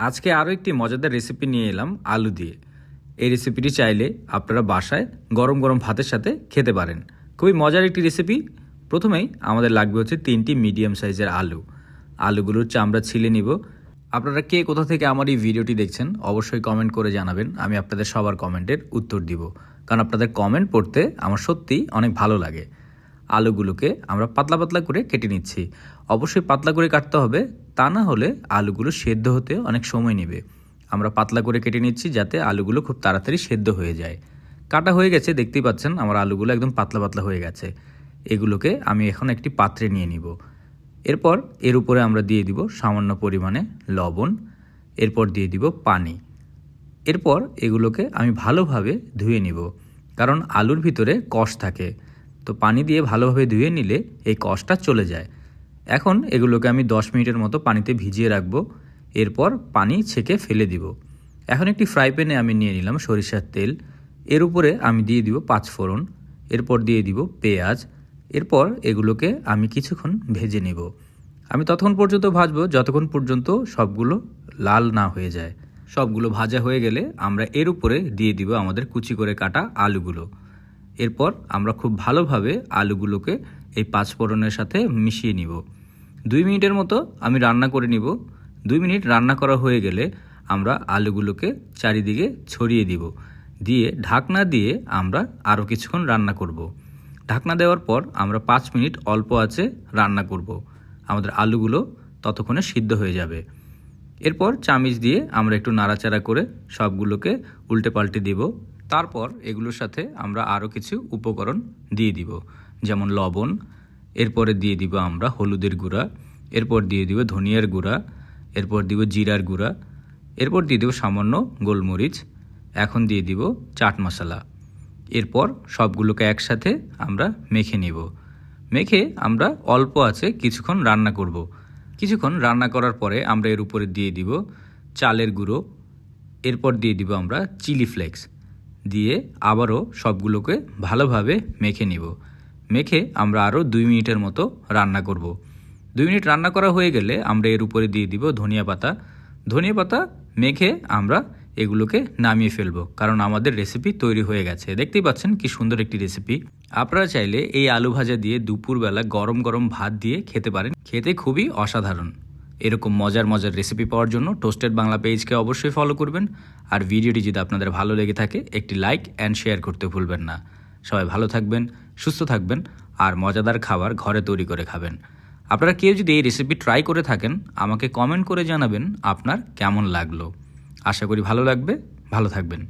আজকে আরও একটি মজাদার রেসিপি নিয়ে এলাম আলু দিয়ে। এই রেসিপিটি চাইলে আপনারা বাসায় গরম গরম ভাতের সাথে খেতে পারেন। খুবই মজার একটি রেসিপি। প্রথমেই আমাদের লাগবে হচ্ছে 3টি মিডিয়াম সাইজের আলু। আলুগুলোর চামড়া ছিলে নিব। আপনারা কে কোথা থেকে আমার এই ভিডিওটি দেখছেন অবশ্যই কমেন্ট করে জানাবেন। আমি আপনাদের সবার কমেন্টের উত্তর দিব, কারণ আপনাদের কমেন্ট পড়তে আমার সত্যিই অনেক ভালো লাগে। আলুগুলোকে আমরা পাতলা পাতলা করে কেটে নিচ্ছি। অবশ্যই পাতলা করে কাটতে হবে, তা না হলে আলুগুলো সেদ্ধ হতে অনেক সময় নেবে। আমরা পাতলা করে কেটে নিচ্ছি যাতে আলুগুলো খুব তাড়াতাড়ি সেদ্ধ হয়ে যায়। কাটা হয়ে গেছে, দেখতেই পাচ্ছেন আমার আলুগুলো একদম পাতলা পাতলা হয়ে গেছে। এগুলোকে আমি এখন একটি পাত্রে নিয়ে নিব। এরপর এর উপরে আমরা দিয়ে দিব সামান্য পরিমাণে লবণ, এরপর দিয়ে দিব পানি। এরপর এগুলোকে আমি ভালোভাবে ধুয়ে নিব, কারণ আলুর ভিতরে কষ থাকে। তো পানি দিয়ে ভালোভাবে ধুয়ে নিলে এই কষটা চলে যায়। এখন এগুলোকে আমি 10 মিনিটের মতো পানিতে ভিজিয়ে রাখবো। এরপর পানি ছেঁকে ফেলে দিব। এখন একটি ফ্রাই প্যানে আমি নিয়ে নিলাম সরিষার তেল। এর উপরে আমি দিয়ে দিব 5 ফোড়ন, এরপর দিয়ে দিব পেঁয়াজ। এরপর এগুলোকে আমি কিছুক্ষণ ভেজে নেব। আমি ততক্ষণ পর্যন্ত ভাজবো যতক্ষণ পর্যন্ত সবগুলো লাল না হয়ে যায়। সবগুলো ভাজা হয়ে গেলে আমরা এর উপরে দিয়ে দিব আমাদের কুচি করে কাটা আলুগুলো। এরপর আমরা খুব ভালোভাবে আলুগুলোকে এই 5 ফোড়নের সাথে মিশিয়ে নিব। 2 মিনিটের মতো আমি রান্না করে নিব। 2 মিনিট রান্না করা হয়ে গেলে আমরা আলুগুলোকে চারিদিকে ছড়িয়ে দিব। দিয়ে ঢাকনা দিয়ে আমরা আরও কিছুক্ষণ রান্না করব। ঢাকনা দেওয়ার পর আমরা 5 মিনিট অল্প আঁচে রান্না করব। আমাদের আলুগুলো ততক্ষণে সিদ্ধ হয়ে যাবে। এরপর চামিচ দিয়ে আমরা একটু নাড়াচাড়া করে সবগুলোকে উল্টে পাল্টে দিব। তারপর এগুলোর সাথে আমরা আরও কিছু উপকরণ দিয়ে দিব, যেমন লবণ। এরপরে দিয়ে দিব আমরা হলুদের গুঁড়া, এরপর দিয়ে দিব ধনিয়ার গুঁড়া, এরপর দিব জিরার গুঁড়া, এরপর দিয়ে দিব সামান্য গোলমরিচ, এখন দিয়ে দিব চাট মশলা। এরপর সবগুলোকে একসাথে আমরা মেখে নিব। মেখে আমরা অল্প আঁচে কিছুক্ষণ রান্না করব। কিছুক্ষণ রান্না করার পরে আমরা এর উপরে দিয়ে দিব চালের গুঁড়ো, এরপর দিয়ে দিব আমরা চিলি ফ্লেক্স, দিয়ে আবারও সবগুলোকে ভালোভাবে মেখে নিব। মেখে আমরা আরও 2 মিনিটের মতো রান্না করব। 2 মিনিট রান্না করা হয়ে গেলে আমরা এর উপরে দিয়ে দিব ধনিয়া পাতা। ধনিয়া পাতা মেখে আমরা এগুলোকে নামিয়ে ফেলবো, কারণ আমাদের রেসিপি তৈরি হয়ে গেছে। দেখতেই পাচ্ছেন কি সুন্দর একটি রেসিপি। আপনারা চাইলে এই আলু ভাজা দিয়ে দুপুরবেলা গরম গরম ভাত দিয়ে খেতে পারেন। খেতে খুবই অসাধারণ। এরকম মজার মজার রেসিপি পাওয়ার জন্য টোস্টেড বাংলা পেজকে অবশ্যই ফলো করবেন। আর ভিডিওটি যদি আপনাদের ভালো লেগে থাকে একটি লাইক অ্যান্ড শেয়ার করতে ভুলবেন না। সবাই ভালো থাকবেন, সুস্থ থাকবেন, আর মজাদার খাবার ঘরে তৈরি করে খাবেন। আপনারা কেউ যদি এই রেসিপি ট্রাই করে থাকেন আমাকে কমেন্ট করে জানাবেন আপনার কেমন লাগলো। আশা করি ভালো লাগবে। ভালো থাকবেন।